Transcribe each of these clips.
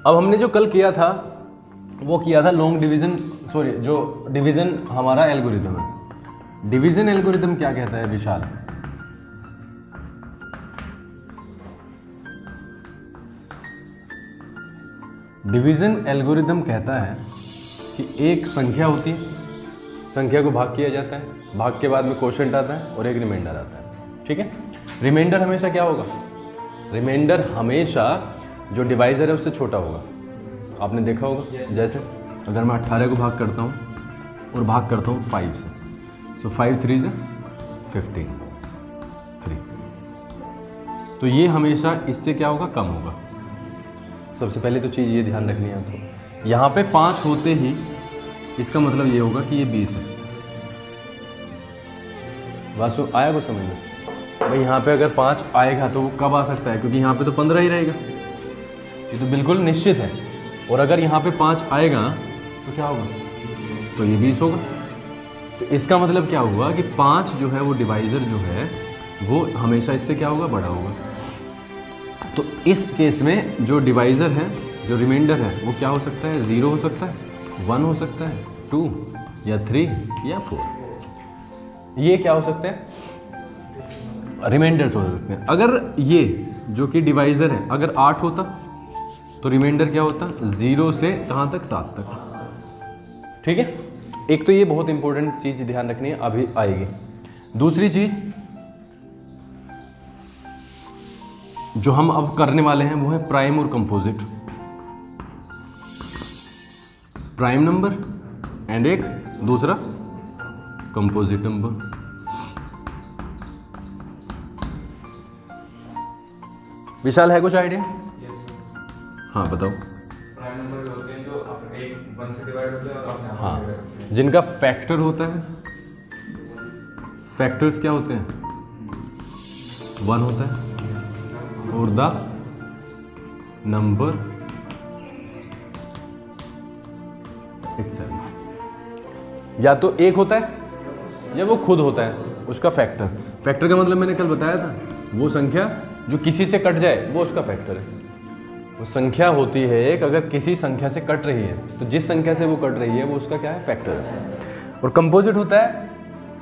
अब हमने जो कल किया था वो किया था लॉन्ग डिवीजन, सॉरी जो डिवीजन हमारा एल्गोरिथम है। डिवीजन एल्गोरिथम क्या कहता है विशाल? डिवीजन एल्गोरिथम कहता है कि एक संख्या होती है, संख्या को भाग किया जाता है, भाग के बाद में क्वोशिएंट आता है और एक रिमाइंडर आता है। ठीक है, रिमाइंडर हमेशा क्या होगा? रिमाइंडर हमेशा जो डिवाइजर है उससे छोटा होगा। आपने देखा होगा जैसे अगर मैं 18 को भाग करता हूँ और भाग करता हूँ 5 से, सो 5 3 से 15 3, तो ये हमेशा इससे क्या होगा? कम होगा। सबसे पहले तो चीज़ ये ध्यान रखनी है आपको, यहाँ पे 5 होते ही इसका मतलब ये होगा कि ये 20 है। वासु आया को समझ में? भाई यहाँ पे अगर 5 आएगा तो वो कब आ सकता है? क्योंकि यहाँ पे तो 15 ही रहेगा, ये तो बिल्कुल निश्चित है। और अगर यहाँ पे 5 आएगा तो क्या होगा? तो ये 20 होगा। तो इसका मतलब क्या हुआ कि 5 जो है वो डिवाइजर जो है वो हमेशा इससे क्या होगा? बड़ा होगा। तो इस केस में जो डिवाइजर है, जो रिमाइंडर है, वो क्या हो सकता है? 0 हो सकता है, 1 हो सकता है, 2 या 3 या 4। ये क्या हो सकते हैं? रिमाइंडर्स हो सकते हैं। अगर ये जो कि डिवाइजर है अगर 8 होता तो रिमाइंडर क्या होता? 0 से कहाँ तक? 7 तक। ठीक है, एक तो ये बहुत इंपॉर्टेंट चीज ध्यान रखनी है, अभी आएगी। दूसरी चीज जो हम अब करने वाले हैं वो है प्राइम और कंपोजिट। प्राइम नंबर एंड एक दूसरा कंपोजिट नंबर। विशाल है कुछ आइडिया? हाँ बताओ। प्राइम नंबर होते हैं जो एक 1 से डिवाइड होते हैं और अपने आप हाँ, से करते हैं। जिनका फैक्टर होता है, फैक्टर्स क्या होते हैं? 1 होता है और द नंबर इटसेल्फ। या तो एक होता है या वो खुद होता है उसका फैक्टर। फैक्टर का मतलब मैंने कल बताया था, वो संख्या जो किसी से कट जाए वो उसका फैक्टर है। वो संख्या होती है एक, अगर किसी संख्या से कट रही है तो जिस संख्या से वो कट रही है वो उसका क्या है? फैक्टर है। और कंपोजिट होता है,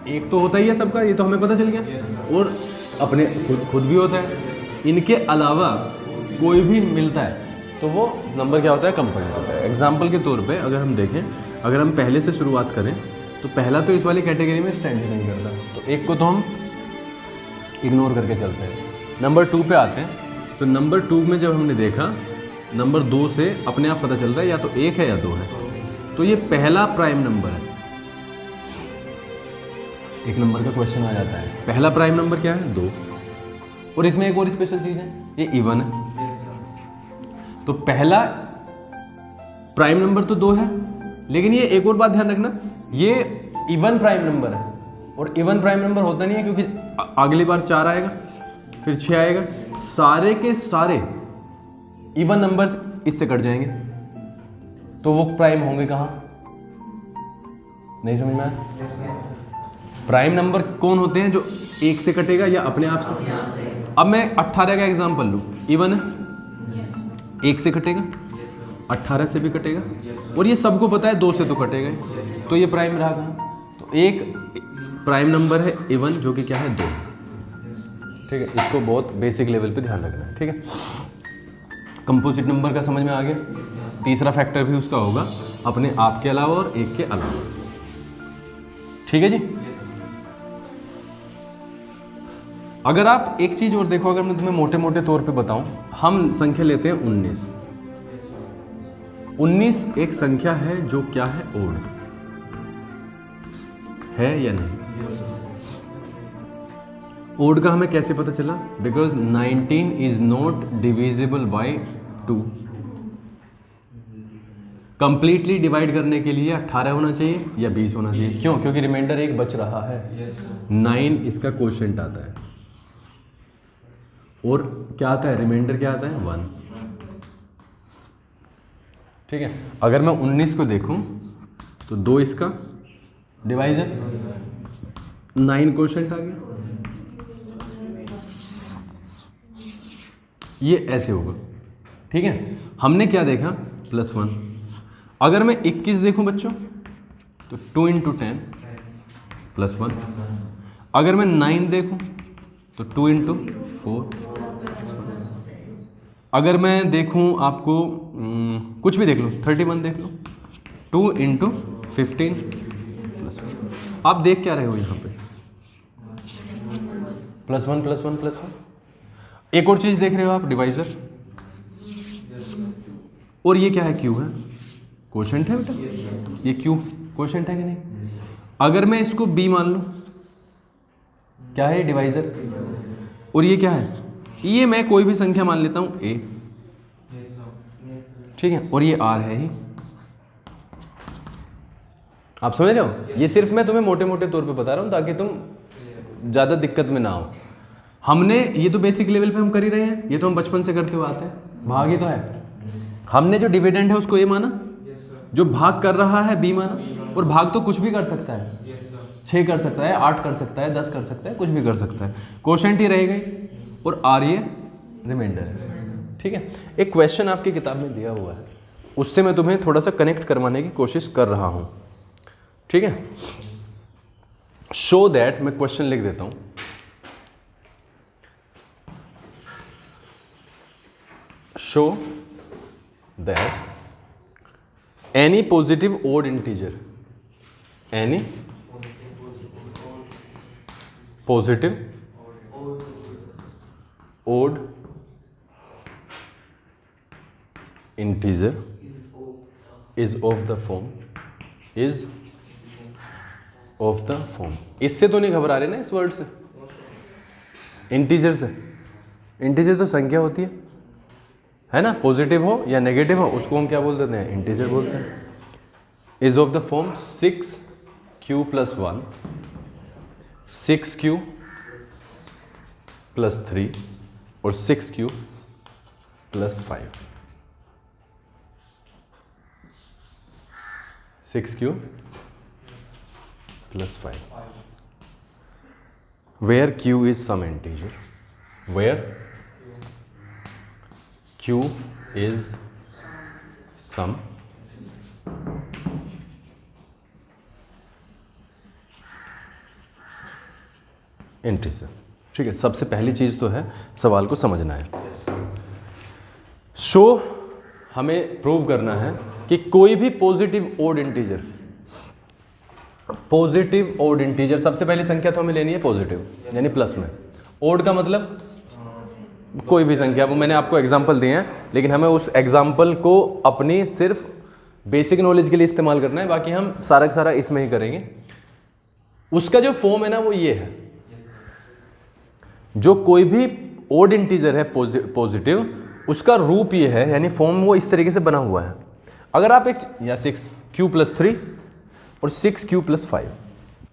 एक तो होता ही है सबका, ये तो हमें पता चल गया, और अपने खुद भी होता है। इनके अलावा कोई भी मिलता है तो वो नंबर क्या होता है? कंपोजिट होता है। एग्जाम्पल के तौर पे अगर हम देखें, अगर हम पहले से शुरुआत करें तो पहला तो इस वाली कैटेगरी में स्टैंड नहीं करता, तो एक को तो हम इग्नोर करके चलते हैं। नंबर 2 पे आते हैं, तो नंबर 2 में जब हमने देखा, नंबर 2 से अपने आप पता चलता है या तो 1 है या 2 है, तो ये पहला प्राइम नंबर है। एक नंबर का क्वेश्चन आ जाता है, पहला प्राइम नंबर क्या है? 2। और इसमें एक और स्पेशल चीज है, ये इवन है। तो पहला प्राइम नंबर तो 2 है, लेकिन ये एक और बात ध्यान रखना, ये इवन प्राइम नंबर है। और इवन प्राइम नंबर होता नहीं है क्योंकि अगली बार 4 आएगा, फिर 6 आएगा, सारे के सारे इवन नंबर्स इससे कट जाएंगे, तो वो प्राइम होंगे कहाँ? नहीं समझ में आया? प्राइम नंबर कौन होते हैं? जो 1 से कटेगा या अपने आप से। अब मैं 18 का एग्जांपल लूँ, इवन है, 1 से कटेगा, 18 से भी कटेगा, और ये सबको पता है 2 से तो कटेगा, तो ये प्राइम रहा कहाँ? तो एक प्राइम नंबर है इवन, जो कि क्या है? 2। ठीक है, इसको बहुत बेसिक लेवल पे ध्यान रखना है। ठीक है, कंपोजिट नंबर का समझ में आ गया। तीसरा फैक्टर भी उसका होगा अपने आप के अलावा और एक के अलावा। ठीक है जी। अगर आप एक चीज और देखो, अगर मैं तुम्हें मोटे मोटे तौर पे बताऊं, हम संख्या लेते हैं 19। 19 एक संख्या है जो क्या है? ओड है या नहीं? ओड का हमें कैसे पता चला? Because 19 is not divisible by 2। Completely divide करने के लिए 18 होना चाहिए या 20 होना चाहिए। क्यों? क्योंकि रिमाइंडर एक बच रहा है। 9 इसका क्वोशिएंट आता है, और क्या आता है? रिमाइंडर क्या आता है? 1। ठीक है, अगर मैं 19 को देखूं तो 2 इसका डिवाइजर, 9 क्वोशिएंट आ गया, ये ऐसे होगा। ठीक है, हमने क्या देखा, +1। अगर मैं 21 देखूं बच्चों तो 2 × 10 +1। अगर मैं 9 देखूं तो 2 × 4। अगर मैं देखूं आपको कुछ भी देख लो, 31 देख लो, 2 × 15 +1। आप देख क्या रहे हो यहाँ पे, +1 +1 +1। एक और चीज़ देख रहे हो आप, डिवाइजर। और ये क्या है, क्यू है, कोशेंट है बेटा, ये क्यू कोशेंट है कि नहीं। अगर मैं इसको बी मान लूँ, क्या है, डिवाइजर। और ये क्या है, ये मैं कोई भी संख्या मान लेता हूँ ए, ठीक है, और ये आर है ही। आप समझ रहे हो, ये सिर्फ मैं तुम्हें मोटे मोटे तौर पे बता रहा हूँ ताकि तुम ज़्यादा दिक्कत में ना हो। हमने ये तो बेसिक लेवल पे हम कर ही रहे हैं, ये तो हम बचपन से करते हुए आते हैं, भाग ही तो है। हमने जो डिविडेंड है उसको ए माना, जो भाग कर रहा है बी माना, और भाग तो कुछ भी कर सकता है, 6 कर सकता है, 8 कर सकता है, 10 कर सकता है, कुछ भी कर सकता है, कोशेंट ही रहेगा, और आर ये रिमाइंडर है, ठीक है। एक क्वेश्चन आपकी किताब में दिया हुआ है, उससे मैं तुम्हें थोड़ा सा कनेक्ट करवाने की कोशिश कर रहा हूँ, ठीक है। शो दैट, मैं क्वेश्चन लिख देता हूँ, show that any positive odd integer, any positive odd integer is of the form, is of the form। इससे तो नहीं घबरा रहे ना, इस वर्ड से, इंटीजर से। इंटीजर तो संख्या होती है ना, पॉजिटिव हो या नेगेटिव हो उसको हम क्या बोल देते हैं, इंटीजर बोलते हैं। Is of the form 6q + 1, 6q + 3 और 6q + 5, 6q + 5, where q is some integer, where q is some integer, ठीक है। सबसे पहली चीज तो है सवाल को समझना है। शो हमें प्रूव करना है कि कोई भी positive odd integer, positive odd integer, सबसे पहली संख्या तो हमें लेनी है पॉजिटिव, यानी प्लस में। ओड का मतलब कोई भी संख्या, वो मैंने आपको एग्जांपल दिए हैं, लेकिन हमें उस एग्जांपल को अपनी सिर्फ बेसिक नॉलेज के लिए इस्तेमाल करना है, बाकी हम सारा का सारा इसमें ही करेंगे। उसका जो फॉर्म है ना वो ये है, जो कोई भी ओड इंटीजर है पॉजिटिव, उसका रूप ये है, यानी फॉर्म वो इस तरीके से बना हुआ है। अगर आप एक, या 6q + 3 और 6q + 5।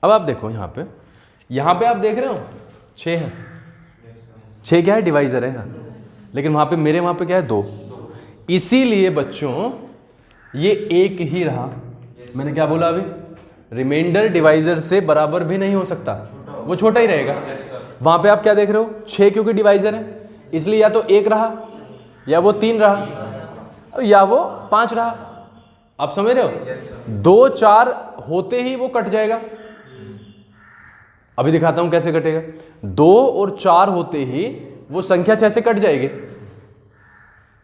अब आप देखो यहाँ पे आप देख रहे हो 6 है, 6 क्या है, डिवाइजर है, लेकिन वहाँ पे मेरे वहाँ पे क्या है, 2। इसीलिए बच्चों ये एक ही रहा। मैंने क्या बोला अभी, रिमाइंडर डिवाइजर से बराबर भी नहीं हो सकता, वो छोटा ही रहेगा। वहाँ पे आप क्या देख रहे हो, 6 क्योंकि डिवाइजर है, इसलिए या तो 1 रहा, या वो 3 रहा, या वो 5 रहा। आप समझ रहे हो, 2 4 होते ही वो कट जाएगा। अभी दिखाता हूं कैसे कटेगा। 2 और 4 होते ही वो संख्या 6 से कट जाएगी।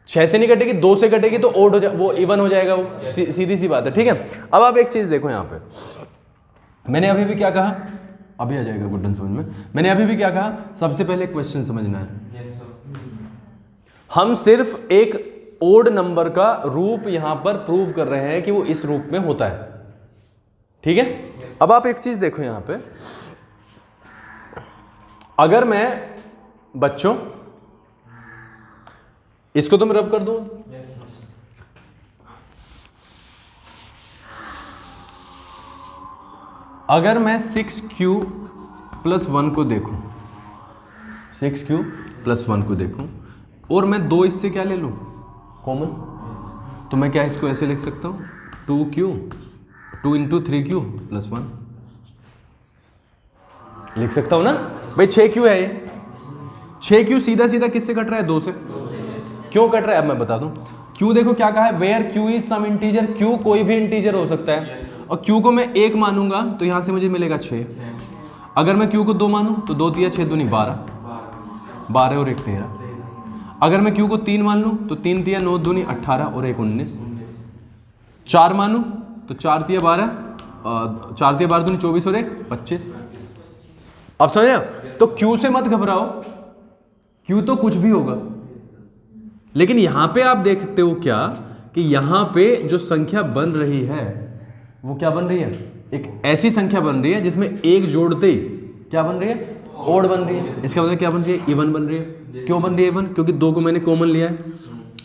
6 से नहीं कटेगी, 2 से कटेगी तो ओड हो जाए, वो इवन हो जाएगा, वो सीधी सी बात है, ठीक है। अब आप एक चीज देखो यहाँ पे, मैंने अभी भी क्या कहा, अभी आ जाएगा गुड्डन समझ में। मैंने अभी भी क्या कहा, सबसे पहले क्वेश्चन समझना है। हम सिर्फ एक ओड नंबर का रूप यहां पर प्रूव कर रहे हैं कि वो इस रूप में होता है, ठीक है। अब आप एक चीज देखो यहां पे, अगर मैं बच्चों इसको तो मैं रब कर दूं, अगर मैं 6q + 1 को देखूं, 6q + 1 को देखूं, और मैं 2 इससे क्या ले लूं, कॉमन, तो मैं क्या इसको ऐसे लिख सकता हूं, 2q 2 × 3q + 1 लिख सकता हूं ना भाई। 6q है ये, 6q सीधा सीधा किससे कट रहा है, 2 से। क्यों कट रहा है अब मैं बता दूं। क्यू देखो क्या कहा है, where Q is some integer, Q कोई भी इंटीजर हो सकता है, और क्यू को मैं 1 मानूंगा तो यहां से मुझे मिलेगा 6। अगर मैं क्यू को 2 मानूं तो 2 तिया 6 दूनी 12, 12 और 1 13। अगर मैं क्यू को 3 मान लूं तो 3 तिया 9 दूनी 18 और 1 19। 4 मानूं तो 4 तिया 12, 4 तिया 12 दूनी 24 और 1 25। अब समझ रहे हो? तो क्यू से मत घबराओ, क्यू तो कुछ भी होगा, लेकिन यहां पे आप देखते हो क्या कि यहां पे जो संख्या बन रही है वो क्या बन रही है, एक ऐसी संख्या बन रही है जिसमें एक जोड़ते ही क्या बन रही है, ओड बन रही है। इसका मतलब क्या बन रही है, इवन बन रही है। क्यों बन रही है इवन? क्योंकि 2 को मैंने कॉमन लिया है,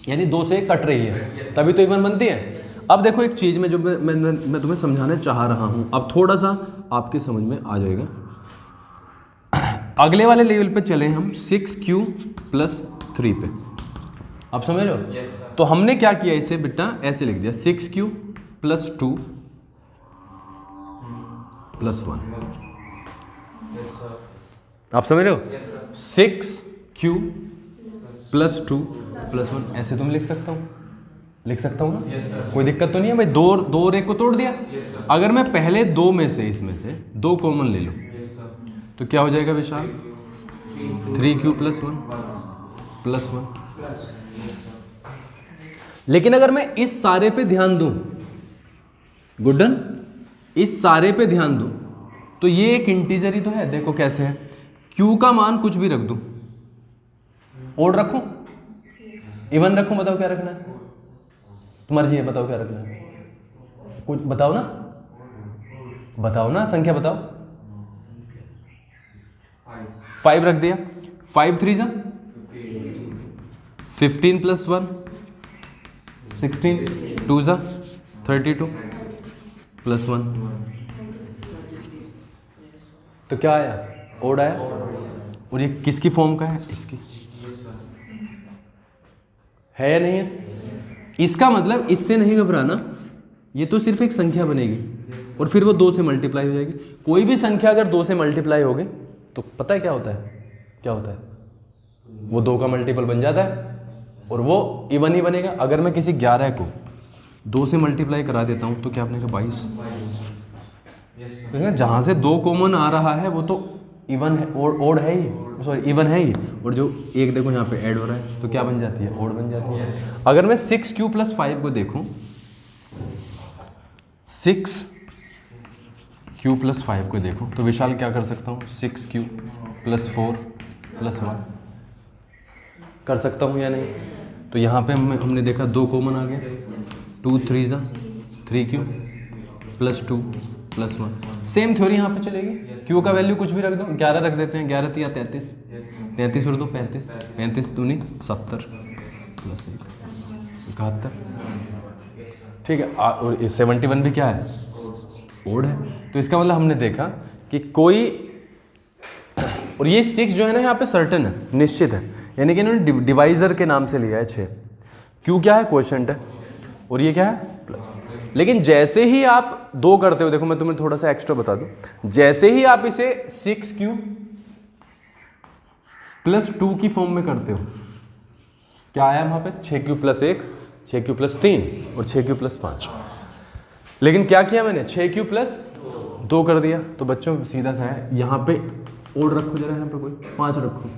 यानी 2 से कट रही है, तभी तो इवन बनती है। अब देखो एक चीज में जो मैं तुम्हें समझाने चाह रहा हूं, अब थोड़ा सा आपके समझ में आ जाएगा। अगले वाले लेवल पे चले हम 6q + 3 पे। आप समझ रहे हो? तो हमने क्या किया, इसे बेटा ऐसे लिख दिया 6q + 2 + 1। आप समझ रहे हो? 6q + 2 + 1 ऐसे तुम लिख सकता हूँ ना? कोई दिक्कत तो नहीं है भाई? 2 और 1 को तोड़ दिया। अगर मैं पहले 2 में से इसमें से 2 कॉमन ले लूं तो क्या हो जाएगा विशाल, 3q + 1 + 1। लेकिन अगर मैं इस सारे पे ध्यान दूं, गुड्डन, इस सारे पे ध्यान दूं तो ये एक इंटीजर ही तो है। देखो कैसे है, q का मान कुछ भी रख दूं, ओड रखूं, इवन रखूं, बताओ क्या रखना है, तुम्हारी मर्जी है, बताओ क्या रखना है, कुछ बताओ ना, संख्या बताओ। 5 रख दिया, 5 3 जा 15 + 1 16, 2 जा 32 + 1। तो क्या आया, ओड आया। और ये किसकी फॉर्म का है, इसकी है या नहीं है? इसका मतलब इससे नहीं घबराना, ये तो सिर्फ एक संख्या बनेगी और फिर वो 2 से मल्टीप्लाई हो जाएगी। कोई भी संख्या अगर 2 से मल्टीप्लाई होगी तो पता है क्या होता है, वो 2 का मल्टीपल बन जाता है और वो इवन ही बनेगा। अगर मैं किसी 11 को 2 से मल्टीप्लाई करा देता हूँ तो क्या बनेगा, 22। जहाँ से 2 कॉमन आ रहा है वो तो इवन है, ओड है ही, सॉरी इवन है ही, और जो एक देखो यहाँ पे ऐड हो रहा है तो क्या बन जाती है, ओड बन जाती है। अगर मैं 6q + 5 को देखूं, 6q + 5 को देखूं तो विशाल क्या कर सकता हूँ, 6q + 4 + 1 कर सकता हूँ या नहीं? तो यहाँ पे हमने देखा 2 कॉमन आ गया, 2 3 जा 3q + 2 + 1। सेम थ्योरी यहाँ पे चलेगी, q का वैल्यू कुछ भी रख दो, 11 रख देते हैं, 11 तिया 33, 33 और 2 35, 35 दूनी 70 + 1 71। ठीक है, और 71 भी क्या है, ओड है। तो इसका मतलब हमने देखा कि कोई, और ये 6 जो है ना यहाँ पे सर्टेन है, निश्चित है, यानी कि इन्होंने डिवाइजर के नाम से लिया है 6। क्यों क्या है, क्वोशंट है, और ये क्या है, प्लस। लेकिन जैसे ही आप 2 करते हो, देखो मैं तुम्हें थोड़ा सा एक्स्ट्रा बता दूं, जैसे ही आप इसे 6q + 2 की फॉर्म में करते हो, क्या आया वहां पे, 6q + 1, 6q + 3 और 6q + 5। लेकिन क्या किया मैंने, 6q + 2 कर दिया। तो बच्चों सीधा सा है, यहाँ पे ओड रखो जरा, यहाँ पे कोई 5 रखो,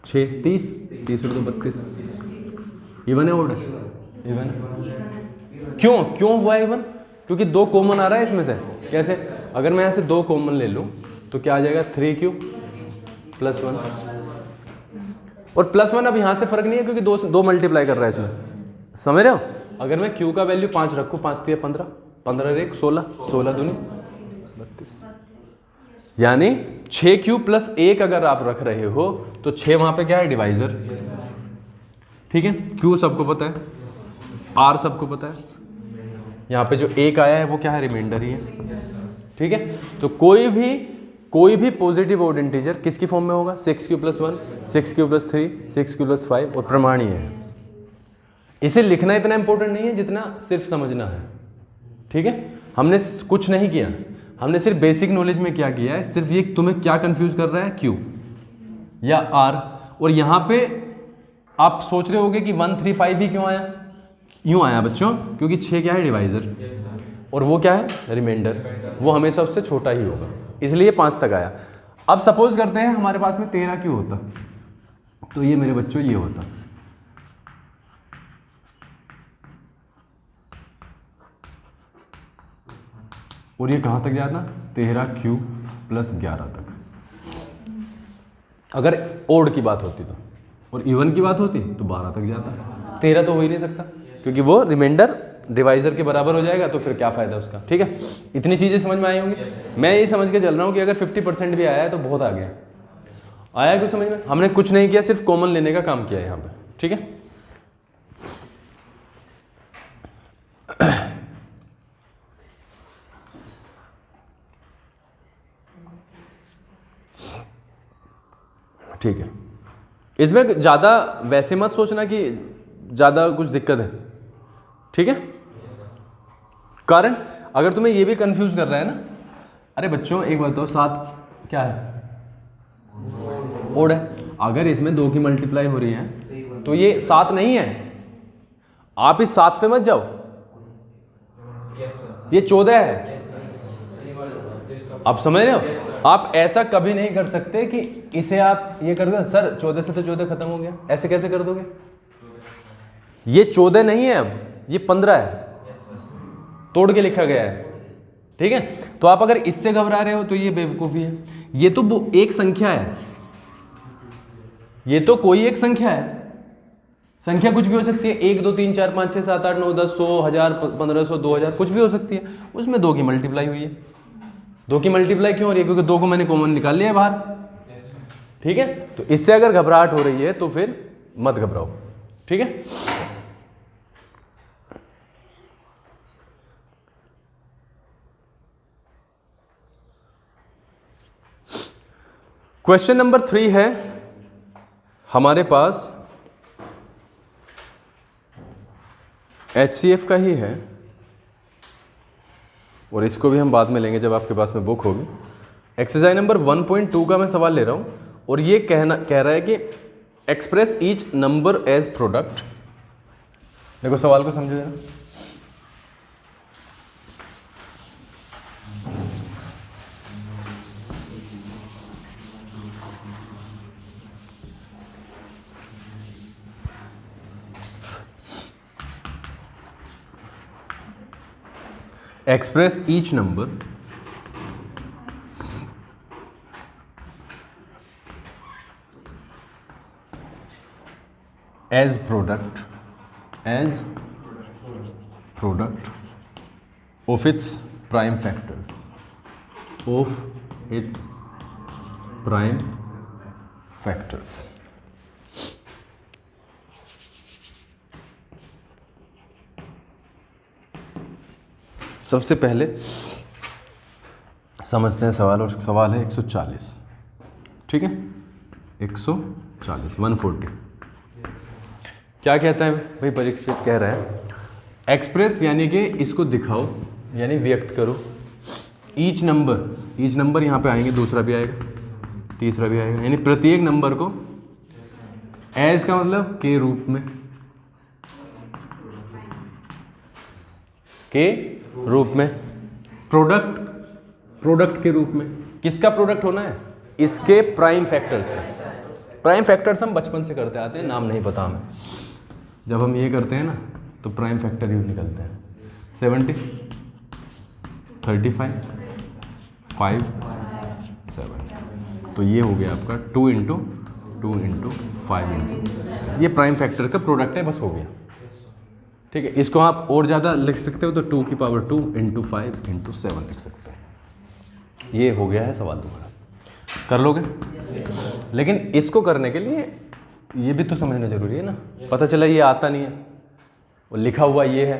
6 30, 30 और 2 32, इवन है, ओड है, इवन है। क्यों हुआ इवन? क्योंकि 2 कॉमन आ रहा है इसमें से। कैसे, अगर मैं यहाँ से 2 कॉमन ले लूँ तो क्या आ जाएगा, 3q + 1, और +1 अब यहाँ से फर्क नहीं है क्योंकि 2 मल्टीप्लाई कर रहा है इसमें, समझ रहे हो? अगर मैं q का वैल्यू 5 रखूँ, 5 3 15, 15 और 1 16, 16 दूनी 32, यानी 6q + 1 अगर आप रख रहे हो तो 6 वहां पे क्या है, डिवाइजर। ठीक है, q सबको पता है, r सबको पता है, यहाँ पे जो 1 आया है वो क्या है, रिमाइंडर ही है। ठीक है, तो कोई भी पॉजिटिव ऑड इंटीजर किसकी फॉर्म में होगा, 6q + 1, 6q + 3, 6q + 5 और प्रमाणीय है। इसे लिखना इतना इंपॉर्टेंट नहीं है जितना सिर्फ समझना है। ठीक है, हमने कुछ नहीं किया, हमने सिर्फ बेसिक नॉलेज में क्या किया है, सिर्फ ये तुम्हें क्या कंफ्यूज कर रहा है, q या r, और यहाँ पे आप सोच रहे होगे कि 135 ही क्यों आया, यूँ आया बच्चों क्योंकि 6 क्या है डिवाइज़र, और वो क्या है रिमाइंडर, वो हमेशा उससे छोटा ही होगा, इसलिए 5 तक आया। अब सपोज करते हैं हमारे पास में 13 क्यों होता, तो ये मेरे बच्चों ये होता, और ये कहाँ तक जाता 13 + 11 तक, अगर ओड की बात होती तो, और इवन की बात होती तो 12 तक जाता। 13 तो हो ही नहीं सकता क्योंकि वो रिमाइंडर डिवाइज़र के बराबर हो जाएगा, तो फिर क्या फ़ायदा उसका। ठीक है, इतनी चीज़ें समझ में आई होंगी। मैं ये समझ के चल रहा हूँ कि अगर 50% भी आया है तो बहुत आ गया। आया कुछ समझ में? हमने कुछ नहीं किया, सिर्फ कॉमन लेने का काम किया है यहाँ पे। ठीक है, ठीक है। इसमें ज़्यादा वैसे मत सोचना कि ज़्यादा कुछ दिक्कत है। ठीक है, कारण अगर तुम्हें ये भी कंफ्यूज कर रहा है ना, अरे बच्चों एक बात बताओ, 7 क्या है ओड है, अगर इसमें 2 की मल्टीप्लाई हो रही है तो ये 7 नहीं है, आप इस 7 पे मत जाओ, ये 14 है। आप समझ रहे हो? आप ऐसा कभी नहीं कर सकते कि इसे आप ये कर दो, सर 14 से तो 14 खत्म हो गया, ऐसे कैसे कर दोगे? ये 14 नहीं है, अब ये 15 है, तोड़ के लिखा गया है। ठीक है, तो आप अगर इससे घबरा रहे हो तो ये बेवकूफ़ी है। ये तो वो एक संख्या है, ये तो कोई एक संख्या है, संख्या कुछ भी हो सकती है, 1 2 3 4 5 6 7 8 9 10 100 1000 1500 2000 कुछ भी हो सकती है। उसमें 2 की मल्टीप्लाई हुई है। 2 की मल्टीप्लाई क्यों हो रही है? क्योंकि 2 को मैंने कॉमन निकाल लिया है बाहर। ठीक है, तो इससे अगर घबराहट हो रही है तो फिर मत घबराओ। ठीक है, क्वेश्चन नंबर 3 है हमारे पास, HCF का ही है, और इसको भी हम बाद में लेंगे जब आपके पास में बुक होगी। एक्सरसाइज नंबर 1.2 का मैं सवाल ले रहा हूँ, और ये कह रहा है कि express each number as product. देखो सवाल को समझे जरा। Express each number as product of its prime factors, of its prime factors। सबसे पहले समझते हैं सवाल, और सवाल है 140। ठीक है, 140 140 क्या कहता है भाई? परीक्षित कह रहा है एक्सप्रेस यानी कि इसको दिखाओ, यानी व्यक्त करो। ईच नंबर यहाँ पे आएंगे, दूसरा भी आएगा, तीसरा भी आएगा, यानी प्रत्येक नंबर को एज का मतलब के रूप में, के रूप में, प्रोडक्ट के रूप में। किसका प्रोडक्ट होना है? इसके प्राइम फैक्टर्स का। प्राइम फैक्टर्स हम बचपन से करते आते हैं, नाम नहीं पता हमें। जब हम ये करते हैं ना तो प्राइम फैक्टर यूज निकलते हैं 70 35 5 7। तो ये हो गया आपका 2 × 2 × 5 ये प्राइम फैक्टर का प्रोडक्ट है, बस हो गया। ठीक है, इसको आप और ज़्यादा लिख सकते हो तो 2 की पावर 2 × 5 × 7 लिख सकते हैं। ये हो गया है सवाल तुम्हारा, कर लोगे? लेकिन इसको करने के लिए ये भी तो समझना जरूरी है ना। पता चला ये आता नहीं है, और लिखा हुआ ये है,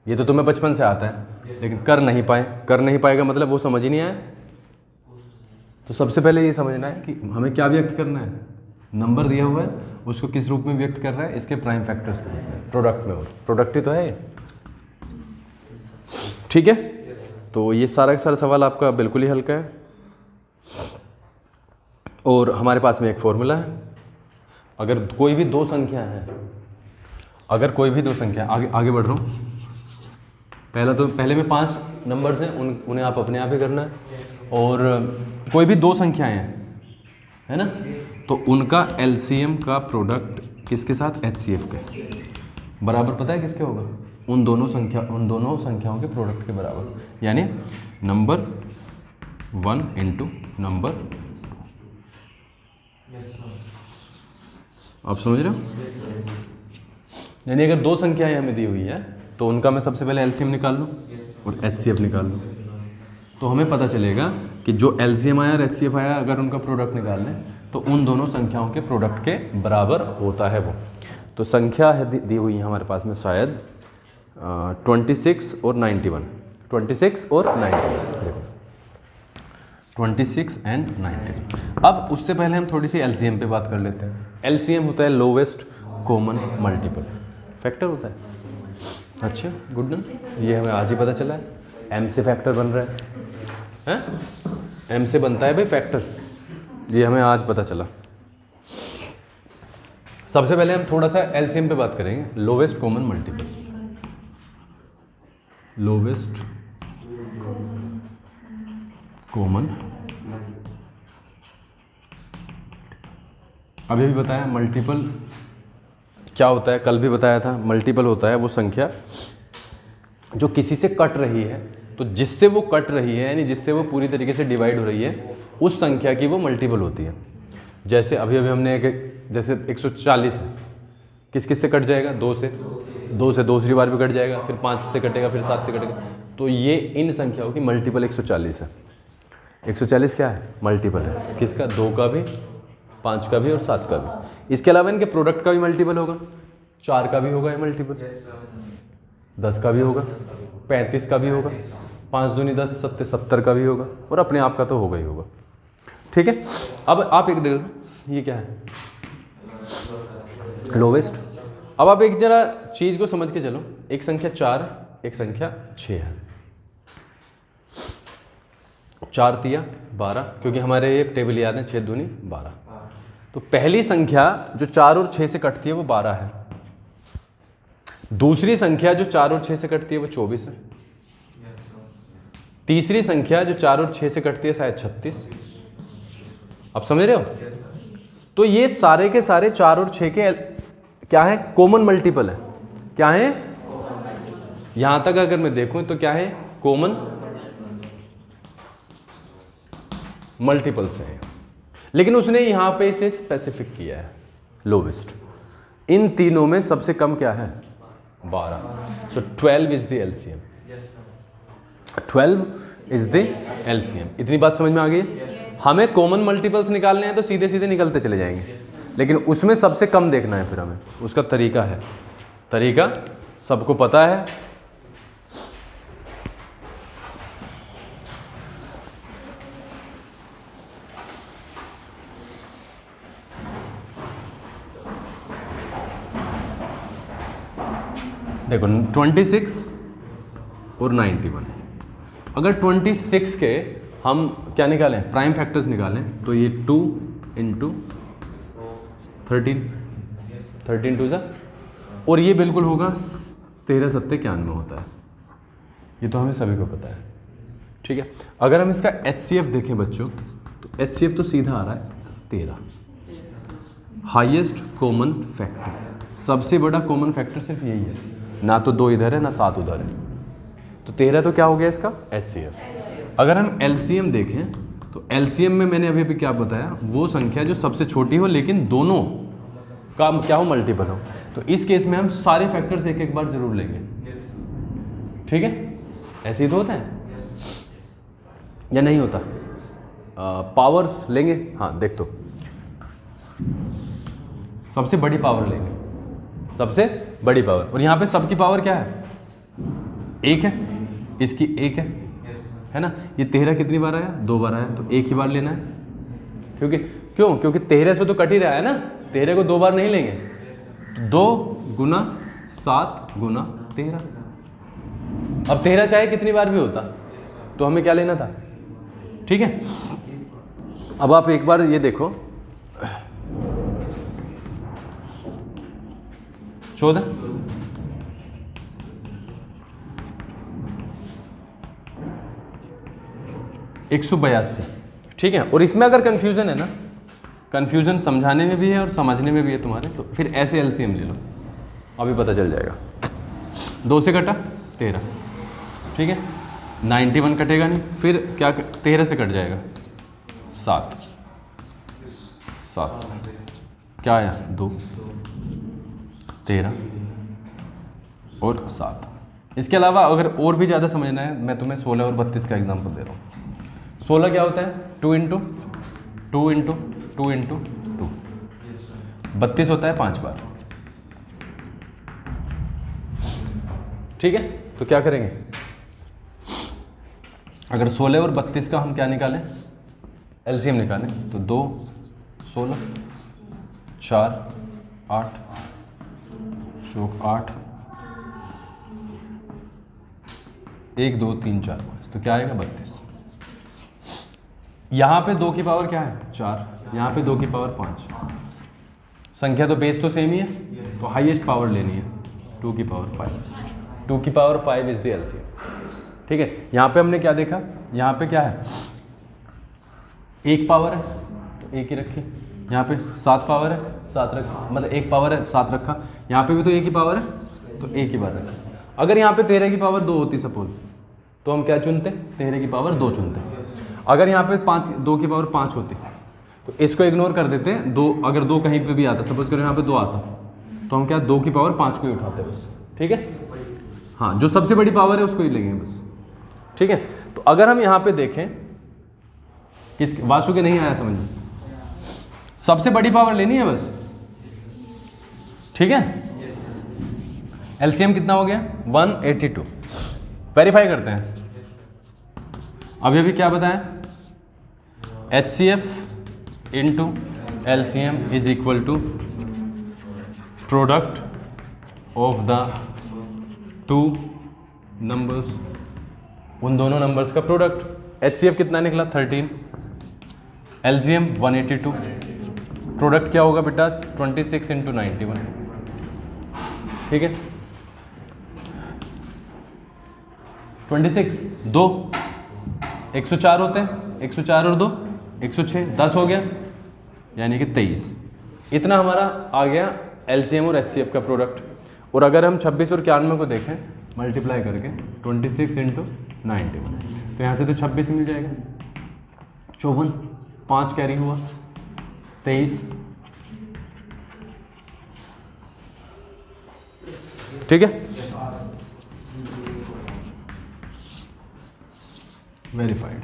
ये तो तुम्हें बचपन से आता है, लेकिन कर नहीं पाएगा मतलब वो समझ ही नहीं आया। तो सबसे पहले ये समझना है कि हमें क्या व्यक्त करना है। नंबर दिया हुआ है, उसको किस रूप में व्यक्त कर रहा है? इसके प्राइम फैक्टर्स के रूप में, प्रोडक्ट में। और प्रोडक्ट ही तो है। ठीक है, तो ये सारा का सारा सवाल आपका बिल्कुल ही हल्का है। और हमारे पास में एक फॉर्मूला है, अगर कोई भी दो संख्या है, अगर कोई भी दो संख्या, आगे बढ़ रहा हूँ, पहले में 5 नंबर्स हैं, उन्हें आप अपने आप ही करना है। और कोई भी दो संख्याएं हैं, है ना, तो उनका एलसीएम का प्रोडक्ट किसके साथ, एचसीएफ के बराबर, पता है किसके होगा, उन दोनों संख्याओं के प्रोडक्ट के बराबर, यानी नंबर 1 इंटू नंबर, आप समझ रहे हो। यानी अगर दो संख्याएं हमें दी हुई है तो उनका मैं सबसे पहले एलसीएम निकाल लूँ और एचसीएफ निकाल लूँ, तो हमें पता चलेगा कि जो एलसीएम आया और एचसीएफ आया, अगर उनका प्रोडक्ट निकाल लें तो उन दोनों संख्याओं के प्रोडक्ट के बराबर होता है वो। तो संख्या है दी हुई है हमारे पास में शायद 26 और 91, 26 और 91, देखो 26 एंड 91। अब उससे पहले हम थोड़ी सी एलसीएम पे बात कर लेते हैं। एलसीएम होता है लोवेस्ट कॉमन मल्टीपल फैक्टर होता है। अच्छा गुड डन, ये हमें आज ही पता चला है, एम से फैक्टर बन रहा है, एम से बनता है भाई फैक्टर, ये हमें आज पता चला। सबसे पहले हम थोड़ा सा एलसीएम पे बात करेंगे, lowest common multiple, lowest common, अभी भी बताया मल्टीपल क्या होता है, कल भी बताया था। मल्टीपल होता है वो संख्या जो किसी से कट रही है, तो जिससे वो कट रही है यानी जिससे वो पूरी तरीके से डिवाइड हो रही है, उस संख्या की वो मल्टीपल होती है। जैसे अभी हमने जैसे 140 है, किस किस से कट जाएगा, 2 से दूसरी बार भी कट जाएगा, फिर 5 से कटेगा, फिर 7 से कटेगा, तो ये इन संख्याओं की मल्टीपल 140 है। 140 क्या है, मल्टीपल है किसका, 2 का भी, 5 का भी और 7 का भी। इसके अलावा इनके प्रोडक्ट का भी मल्टीपल होगा, 4 का भी होगा ये मल्टीपल, 10 का भी होगा, 35 का भी होगा, 5 दूनी 10, 70 का भी होगा, और अपने आप का तो होगा ही होगा। ठीक है, अब आप एक देखो ये क्या है, लोवेस्ट। अब आप एक जरा चीज को समझ के चलो, एक संख्या 4 है, एक संख्या 6 है, 4 तिया 12, क्योंकि हमारे ये टेबल याद है, 6 दूनी 12। तो पहली संख्या जो 4 और 6 से कटती है वो 12 है, दूसरी संख्या जो 4 और 6 से कटती है वो 24 है, तीसरी संख्या जो 4 और 6 से कटती है शायद 36। आप समझ रहे हो। तो ये सारे के सारे 4 और 6 के क्या है, कॉमन मल्टीपल है। क्या है, यहां तक अगर मैं देखूं तो क्या है, कॉमन मल्टीपल्स है, लेकिन उसने यहां पे इसे स्पेसिफिक किया है लोवेस्ट। इन तीनों में सबसे कम क्या है, 12। सो 12 is the LCM, 12 is the LCM. इतनी बात समझ में आ गई। हमें कॉमन मल्टीपल्स निकालने हैं तो सीधे सीधे निकलते चले जाएंगे, लेकिन उसमें सबसे कम देखना है, फिर हमें उसका तरीका है, तरीका सबको पता है। देखो 26 और 91, अगर 26 के हम क्या निकालें, प्राइम फैक्टर्स निकालें, तो ये 2 इंटू 13, 13 टू ज़ा, और ये बिल्कुल होगा 13 सत्ते 91 होता है, ये तो हमें सभी को पता है। ठीक है, अगर हम इसका HCF देखें बच्चों, तो HCF तो सीधा आ रहा है 13, हाईएस्ट कॉमन फैक्टर, सबसे बड़ा कॉमन फैक्टर सिर्फ यही है, ना तो 2 इधर है ना 7 उधर है, तो 13 तो क्या हो गया इसका HCF। अगर हम LCM देखें तो LCM में मैंने अभी क्या बताया, वो संख्या जो सबसे छोटी हो लेकिन दोनों का क्या हो, मल्टीपल हो। तो इस केस में हम सारे फैक्टर्स एक एक बार जरूर लेंगे। ठीक है, ऐसे ही तो होता है या नहीं होता। पावर्स लेंगे, हाँ देख, तो सबसे बड़ी पावर लेंगे, सबसे बड़ी पावर, और यहाँ पे सबकी पावर क्या है, 1 है, इसकी 1 है ना। ये 13 कितनी बार आया, 2 बार आया, तो 1 ही बार लेना है, क्योंकि 13 से तो कट ही रहा है ना, 13 को 2 बार नहीं लेंगे, तो 2 गुना 7 गुना 13। अब 13 चाहे कितनी बार भी होता, तो हमें क्या लेना था। ठीक है, अब आप एक बार ये देखो, 14, 182, ठीक है। और इसमें अगर कंफ्यूजन है ना, कंफ्यूजन समझाने में भी है और समझने में भी है तुम्हारे, तो फिर ऐसे एलसीएम ले लो, अभी पता चल जाएगा। 2 से कटा 13, ठीक है। 91 कटेगा नहीं, फिर क्या 13 से कट जाएगा 7, 7 क्या आया 2, 13 और 7। इसके अलावा अगर और भी ज़्यादा समझना है, मैं तुम्हें 16 और 32 का एग्जांपल दे रहा हूँ। 16 क्या होता है 2 इंटू 2 इंटू 2 इंटू 2, 32 होता है 5 बार, ठीक है। तो क्या करेंगे, अगर 16 और 32 का हम क्या निकालें, एलसीएम निकालें, तो 2 16 4 8 चौक 8 1 2 3 4 5, तो क्या आएगा 32। यहाँ पे 2 की पावर क्या है 4, यहाँ पे 2 की पावर 5, संख्या तो बेस तो सेम ही है, तो हाईएस्ट पावर लेनी है 2 की पावर 5, 2 की पावर 5 इज द एलसीएम, ठीक है। यहाँ पे हमने क्या देखा, यहाँ पे क्या है 1 पावर है तो 1 ही रखी, यहाँ पे 7 पावर है 7 रखा, मतलब 1 पावर है 7 रखा, यहाँ पे भी तो 1 ही पावर है तो 1 ही बार रखा। अगर यहाँ पे 13 की पावर 2 होती सपोज, तो हम क्या चुनते, 13 की पावर 2 चुनते। अगर यहाँ पे 2 की पावर 5 होती तो इसको इग्नोर कर देते, 2 अगर 2 कहीं पे भी आता, सपोज करो यहाँ पे 2 आता, तो हम क्या 2 की पावर 5 को ही उठाते बस, ठीक है। हाँ, जो सबसे बड़ी पावर है उसको ही लेंगे बस, ठीक है। तो अगर हम यहाँ पे देखें, किस वासु के नहीं आया समझ में, सबसे बड़ी पावर लेनी है बस, ठीक है। एलसीएम कितना हो गया 182, वेरीफाई करते हैं। अभी क्या बताएं, HCF into LCM is equal to product of the 2 numbers, उन दोनों नंबर्स का प्रोडक्ट। HCF कितना निकला 13, एलसीएम 182, प्रोडक्ट क्या होगा बेटा 26 इंटू 91, ठीक है। 26 2 104 होते हैं, 104 और 2 106, 10 हो गया, यानी कि 23। इतना हमारा आ गया एलसीएम और एचसीएफ का प्रोडक्ट। और अगर हम 26 और 91 को देखें मल्टीप्लाई करके 26 इंटू 91, तो यहाँ से तो 26 मिल जाएगा, 54 5 कैरी हुआ 23, ठीक है। वेरीफाइड।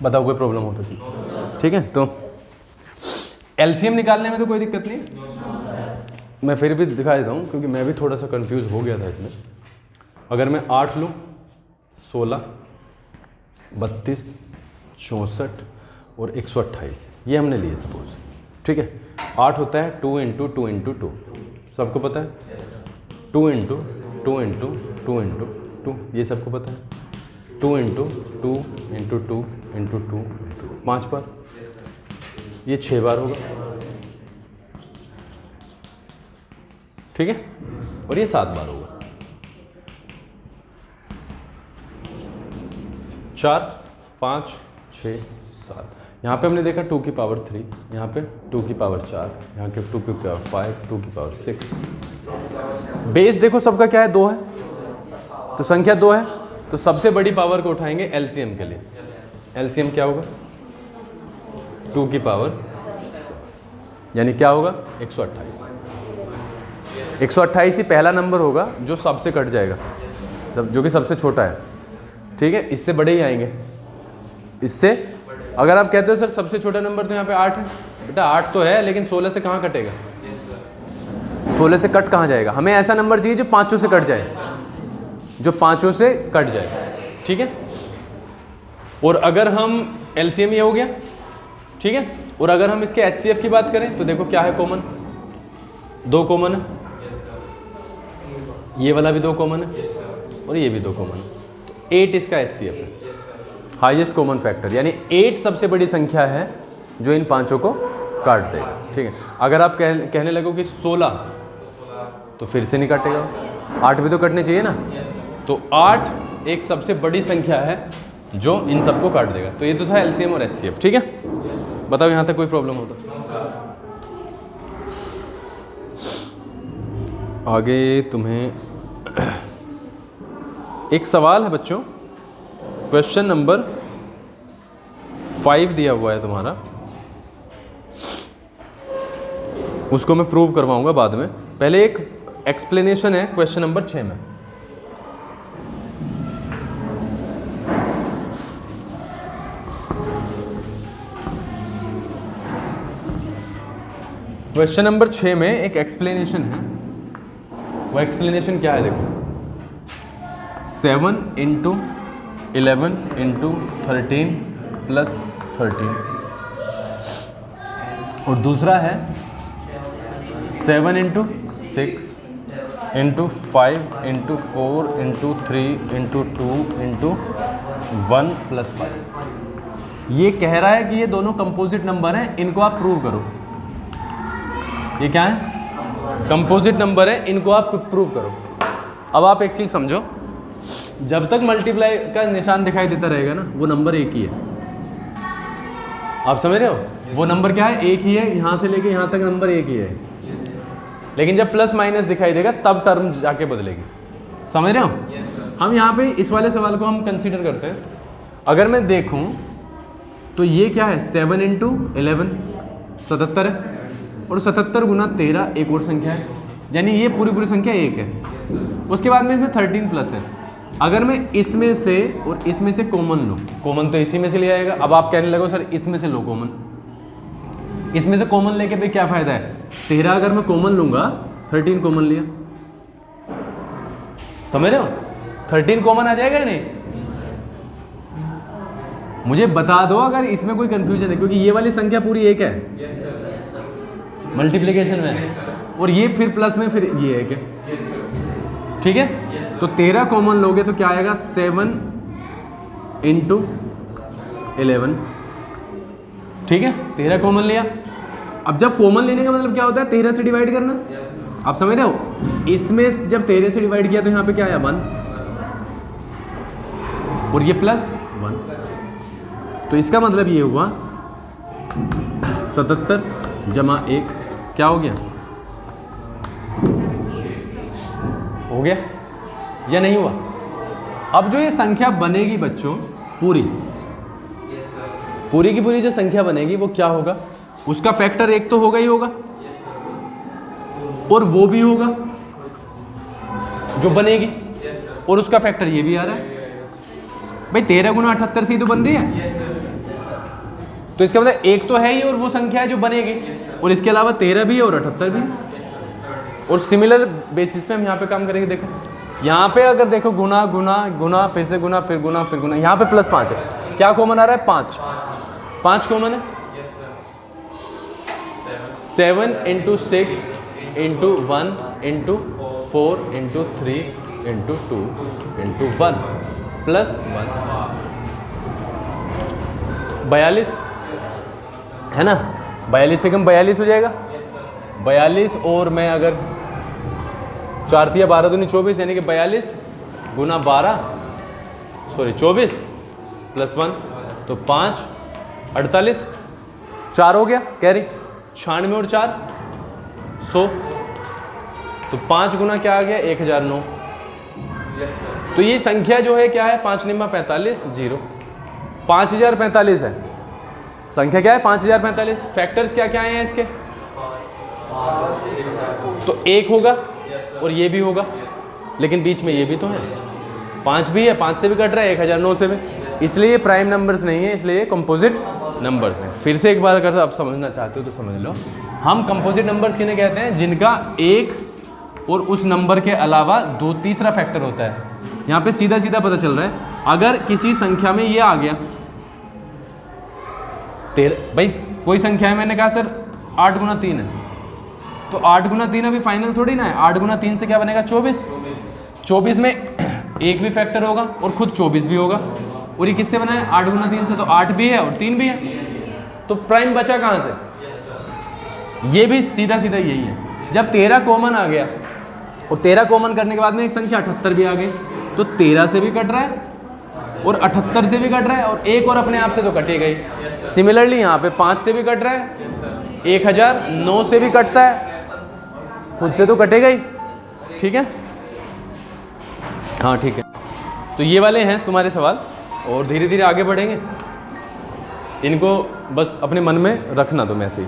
बताओ कोई प्रॉब्लम हो तो, ठीक है। तो एलसीएम निकालने में तो कोई दिक्कत नहीं, मैं फिर भी दिखा देता हूँ क्योंकि मैं भी थोड़ा सा कंफ्यूज हो गया था इसमें। अगर मैं 8 लूँ 16 32 64 और 128 ये हमने लिए सपोज, ठीक है। 8 होता है 2 इंटू 2 इंटू 2, सबको पता है, 2 इंटू 2 इंटू 2 इंटू 2 ये सबको पता है, 2 इंटू 2 इंटू 2 इंटू 2 5 बार, ये 6 बार होगा, ठीक है। और ये 7 बार होगा, 4 5 6 7। यहाँ पे हमने देखा 2 की पावर 3, यहाँ पे 2 की पावर 4, यहाँ के 2 की पावर 5, 2 की पावर 6। बेस देखो सबका क्या है 2 है, तो संख्या 2 है, तो सबसे बड़ी पावर को उठाएंगे एलसीएम के लिए। एलसीएम क्या होगा 2 की पावर, यानी क्या होगा 128। 128 ही पहला नंबर होगा जो सबसे कट जाएगा, जो कि सबसे छोटा है, ठीक है। इससे बड़े ही आएंगे, इससे अगर आप कहते हो सर सबसे छोटा नंबर तो यहाँ पे 8 है, बेटा 8 तो है लेकिन 16 से कहाँ कटेगा, 16 से कट कहाँ जाएगा। हमें ऐसा नंबर चाहिए जो 5 से कट जाए, जो 5 से कट जाए, ठीक है। और अगर हम एलसीएम ये हो गया, ठीक है। और अगर हम इसके एचसीएफ की बात करें तो देखो क्या है कॉमन, 2 कॉमन है, ये वाला भी 2 कॉमन है और ये भी 2 कॉमन है, तो 8 इसका एचसीएफ है, हाईएस्ट कॉमन फैक्टर, यानी 8 सबसे बड़ी संख्या है जो इन 5 को काट देगा, ठीक है। अगर आप कहने लगो कि 16 तो फिर से नहीं काटेगा, 8 भी तो कटने चाहिए ना, तो 8 एक सबसे बड़ी संख्या है जो इन सबको काट देगा। तो ये तो था एलसीएम और एचसीएफ, ठीक है। बताओ यहाँ तक कोई प्रॉब्लम हो तो। आगे तुम्हें एक सवाल है बच्चों, क्वेश्चन नंबर 5 दिया हुआ है तुम्हारा, उसको मैं प्रूव करवाऊंगा बाद में। पहले एक एक्सप्लेनेशन है क्वेश्चन नंबर 6 में। क्वेश्चन नंबर 6 में एक एक्सप्लेनेशन है। वो एक्सप्लेनेशन क्या है देखो, 7 × 11 × 13 + 13, और दूसरा है 7 × 6 × 5 × 4 × 3 × 2 × 1 + 5। ये कह रहा है कि ये दोनों कंपोजिट नंबर हैं, इनको आप प्रूव करो। ये क्या है? कंपोजिट नंबर है, इनको आप प्रूव करो। अब आप एक चीज़ समझो, जब तक मल्टीप्लाई का निशान दिखाई देता रहेगा ना, वो नंबर एक ही है। आप समझ रहे हो? वो नंबर क्या है? एक ही है, यहाँ से लेके यहाँ तक नंबर एक ही है। लेकिन जब प्लस माइनस दिखाई देगा तब टर्म जाके बदलेगी। समझ रहे हो? हम यहाँ पे इस वाले सवाल को हम कंसीडर करते हैं। अगर मैं देखूँ तो ये क्या है? 7 × 11 77 है, और 77 × 13 एक और संख्या है, यानी ये पूरी संख्या एक है। उसके बाद में इसमें 13 प्लस है। अगर मैं इसमें से और इसमें से कॉमन लूँ, कॉमन तो इसी में से ले आएगा। अब आप कहने लगो सर इसमें से लो कॉमन, इसमें से कॉमन लेके भी क्या फ़ायदा है? 13 अगर मैं कॉमन लूँगा, 13 कॉमन लिया, समझ रहे हो? 13 कॉमन आ जाएगा नहीं? मुझे बता दो अगर इसमें कोई कंफ्यूजन है, क्योंकि ये वाली संख्या पूरी एक है मल्टीप्लिकेशन में, और ये फिर प्लस में फिर ये एक है, ठीक है। तो 13 कॉमन लोगे तो क्या आएगा? 7 × 11, ठीक है। 13 कॉमन लिया। अब जब कॉमन लेने का मतलब क्या होता है? 13 से डिवाइड करना। आप समझ रहे हो? इसमें जब 13 से डिवाइड किया तो यहाँ पे क्या आया? 1, और ये +1। तो इसका मतलब ये हुआ 77 + 1 क्या हो गया? हो गया या नहीं हुआ? अब जो ये संख्या बनेगी बच्चों पूरी की पूरी जो संख्या बनेगी वो क्या होगा? उसका फैक्टर एक तो होगा ही होगा, और वो भी होगा जो बनेगी, और उसका फैक्टर ये भी आ रहा है। भाई 13 × 78 से ही तो बन रही है, तो इसका मतलब एक तो है ही और वो संख्या है जो बनेगी, और इसके अलावा 13 भी है और 78 भी है। और सिमिलर बेसिस पे हम यहाँ पे काम करेंगे। देखो यहाँ पे अगर देखो गुना गुना गुना फिर से गुना फिर गुना फिर गुना, यहाँ पे +5 है। क्या कॉमन आ रहा है? 5 कॉमन है। 7 × 6 × 1 × 4 × 3 × 2 × 1 +1 42 है ना? 42 से कम 42 हो जाएगा। 42 और मैं अगर 4 × 12 = 24, यानी कि 42 × 24 +1 तो 5 48 4 हो गया कैरी। 96 और 4 100, तो 5 गुना क्या आ गया? 1009। तो ये संख्या जो है क्या है? 5 × 9 = 45 0 5045 है संख्या। क्या है? 5045। फैक्टर्स क्या क्या हैं इसके? तो 1 होगा और ये भी होगा, लेकिन बीच में ये भी तो है, 5 भी है, 5 से भी कट रहा है, 1009 से भी, इसलिए ये प्राइम नंबर्स नहीं है, इसलिए ये कंपोजिट नंबर्स हैं। फिर से एक बार अगर आप समझना चाहते हो तो समझ लो। हम कंपोजिट नंबर्स किन्हें कहते हैं? जिनका एक और उस नंबर के अलावा तीसरा फैक्टर होता है। यहाँ पे सीधा सीधा पता चल रहा है, अगर किसी संख्या में ये आ गया भाई कोई संख्या है, मैंने कहा सर 8 × 3 है, तो 8 × 3 अभी फाइनल थोड़ी ना है। 8 × 3 से क्या बनेगा? 24। 24 में एक भी फैक्टर होगा और खुद 24 भी होगा, और ये किससे बना है? 8 × 3 से, तो 8 भी है और 3 भी है, तो प्राइम बचा कहाँ से? ये भी सीधा सीधा यही है। जब 13 कॉमन आ गया और 13 कॉमन करने के बाद में एक संख्या 78 भी आ गई, तो 13 से भी कट रहा है और 78 से भी कट रहा है और एक और अपने आप से तो कटे गई। सिमिलरली यहाँ पे 5 से भी कट रहा है, 1009 से भी कटता है, खुद से तो कटेगा ही। ठीक है, हाँ ठीक है। तो ये वाले हैं तुम्हारे सवाल और धीरे धीरे आगे बढ़ेंगे। इनको बस अपने मन में रखना तुम ऐसे ही।